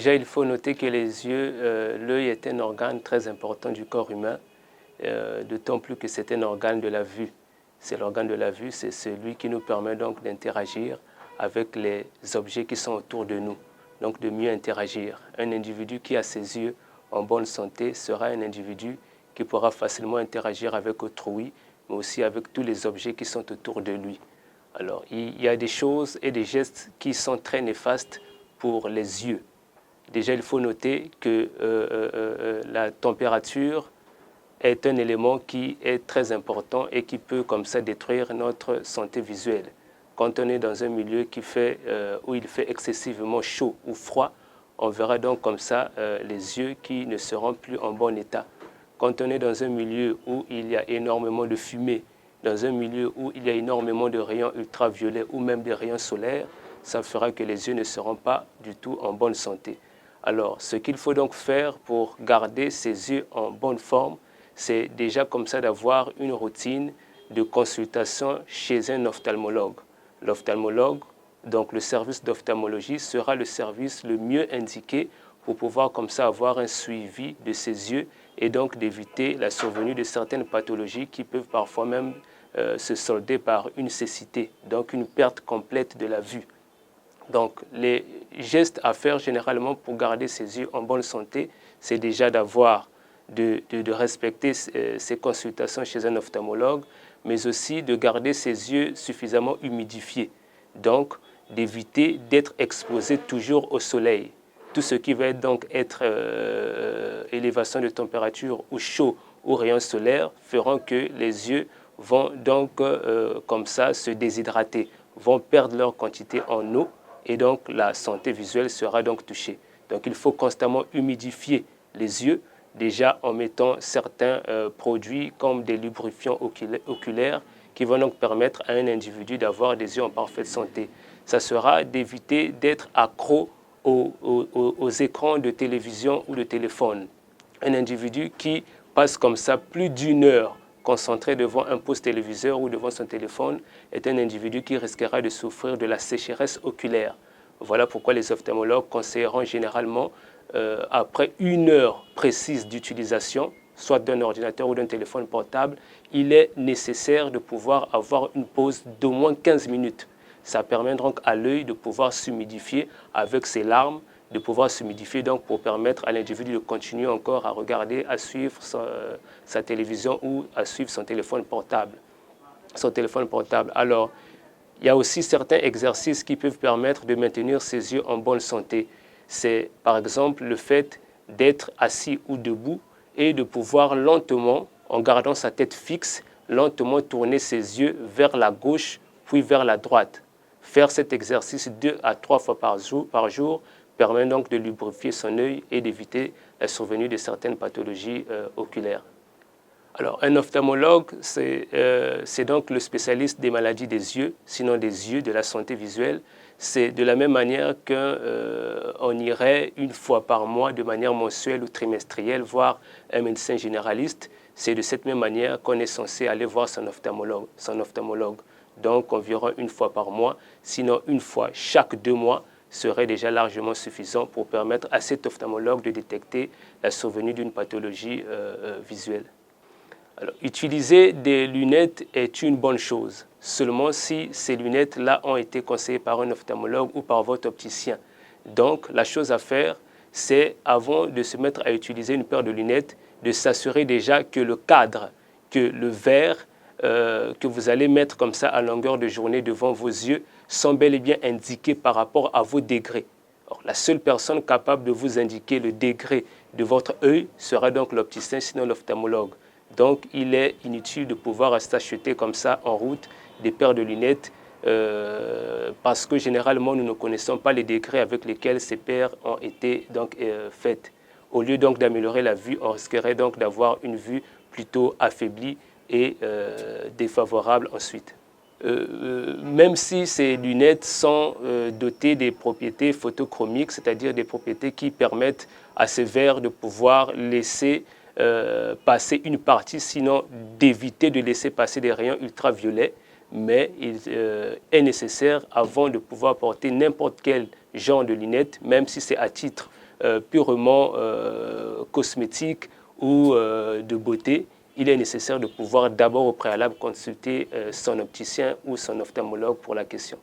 déjà, il faut noter que les yeux, l'œil est un organe très important du corps humain, d'autant plus que c'est un organe de la vue. C'est l'organe de la vue, c'est celui qui nous permet donc d'interagir avec les objets qui sont autour de nous, donc de mieux interagir. Un individu qui a ses yeux en bonne santé sera un individu qui pourra facilement interagir avec autrui, mais aussi avec tous les objets qui sont autour de lui. Alors, il y a des choses et des gestes qui sont très néfastes pour les yeux. Déjà, il faut noter que la température est un élément qui est très important et qui peut comme ça détruire notre santé visuelle. Quand on est dans un milieu où il fait excessivement chaud ou froid, on verra donc comme ça les yeux qui ne seront plus en bon état. Quand on est dans un milieu où il y a énormément de fumée, dans un milieu où il y a énormément de rayons ultraviolets ou même des rayons solaires, ça fera que les yeux ne seront pas du tout en bonne santé. Alors, ce qu'il faut donc faire pour garder ses yeux en bonne forme, c'est déjà comme ça d'avoir une routine de consultation chez un ophtalmologue. L'ophtalmologue, donc le service d'ophtalmologie, sera le service le mieux indiqué pour pouvoir comme ça avoir un suivi de ses yeux et donc d'éviter la survenue de certaines pathologies qui peuvent parfois même se solder par une cécité, donc une perte complète de la vue. Donc, les gestes à faire généralement pour garder ses yeux en bonne santé, c'est déjà de respecter ses consultations chez un ophtalmologue, mais aussi de garder ses yeux suffisamment humidifiés. Donc, d'éviter d'être exposé toujours au soleil. Tout ce qui va donc être élévation de température ou chaud ou rayons solaires feront que les yeux vont donc comme ça se déshydrater, vont perdre leur quantité en eau et donc la santé visuelle sera donc touchée. Donc il faut constamment humidifier les yeux, déjà en mettant certains produits comme des lubrifiants oculaires qui vont donc permettre à un individu d'avoir des yeux en parfaite santé. Ça sera d'éviter d'être accro aux écrans de télévision ou de téléphone. Un individu qui passe comme ça plus d'une heure concentré devant un poste téléviseur ou devant son téléphone est un individu qui risquera de souffrir de la sécheresse oculaire. Voilà pourquoi les ophtalmologues conseilleront généralement, après une heure précise d'utilisation, soit d'un ordinateur ou d'un téléphone portable, il est nécessaire de pouvoir avoir une pause d'au moins 15 minutes. Ça permet donc à l'œil de pouvoir s'humidifier avec ses larmes, de pouvoir s'humidifier donc pour permettre à l'individu de continuer encore à regarder, à suivre sa télévision ou à suivre son téléphone portable. Alors, il y a aussi certains exercices qui peuvent permettre de maintenir ses yeux en bonne santé. C'est par exemple le fait d'être assis ou debout et de pouvoir lentement, en gardant sa tête fixe, lentement tourner ses yeux vers la gauche puis vers la droite. Faire cet exercice 2 à 3 fois par jour permet donc de lubrifier son œil et d'éviter la survenue de certaines pathologies oculaires. Alors, un ophtalmologue, c'est donc le spécialiste des maladies des yeux, sinon des yeux, de la santé visuelle. C'est de la même manière qu'on irait une fois par mois, de manière mensuelle ou trimestrielle, voir un médecin généraliste. C'est de cette même manière qu'on est censé aller voir son ophtalmologue. Donc, environ une fois par mois, sinon une fois chaque 2 mois, serait déjà largement suffisant pour permettre à cet ophtalmologue de détecter la survenue d'une pathologie visuelle. Alors, utiliser des lunettes est une bonne chose, seulement si ces lunettes-là ont été conseillées par un ophtalmologue ou par votre opticien. Donc, la chose à faire, c'est avant de se mettre à utiliser une paire de lunettes, de s'assurer déjà que le cadre, que le verre que vous allez mettre comme ça à longueur de journée devant vos yeux sont bel et bien indiqués par rapport à vos degrés. Alors, la seule personne capable de vous indiquer le degré de votre œil sera donc l'opticien, sinon l'ophtalmologue. Donc, il est inutile de pouvoir s'acheter comme ça en route des paires de lunettes parce que généralement, nous ne connaissons pas les degrés avec lesquels ces paires ont été donc, faites. Au lieu donc d'améliorer la vue, on risquerait donc d'avoir une vue plutôt affaiblie et défavorable ensuite. Même si ces lunettes sont dotées des propriétés photochromiques, c'est-à-dire des propriétés qui permettent à ces verres de pouvoir laisser passer une partie, sinon d'éviter de laisser passer des rayons ultraviolets, mais il est nécessaire, avant de pouvoir porter n'importe quel genre de lunettes, même si c'est à titre purement cosmétique ou de beauté, il est nécessaire de pouvoir d'abord au préalable consulter son opticien ou son ophtalmologue pour la question.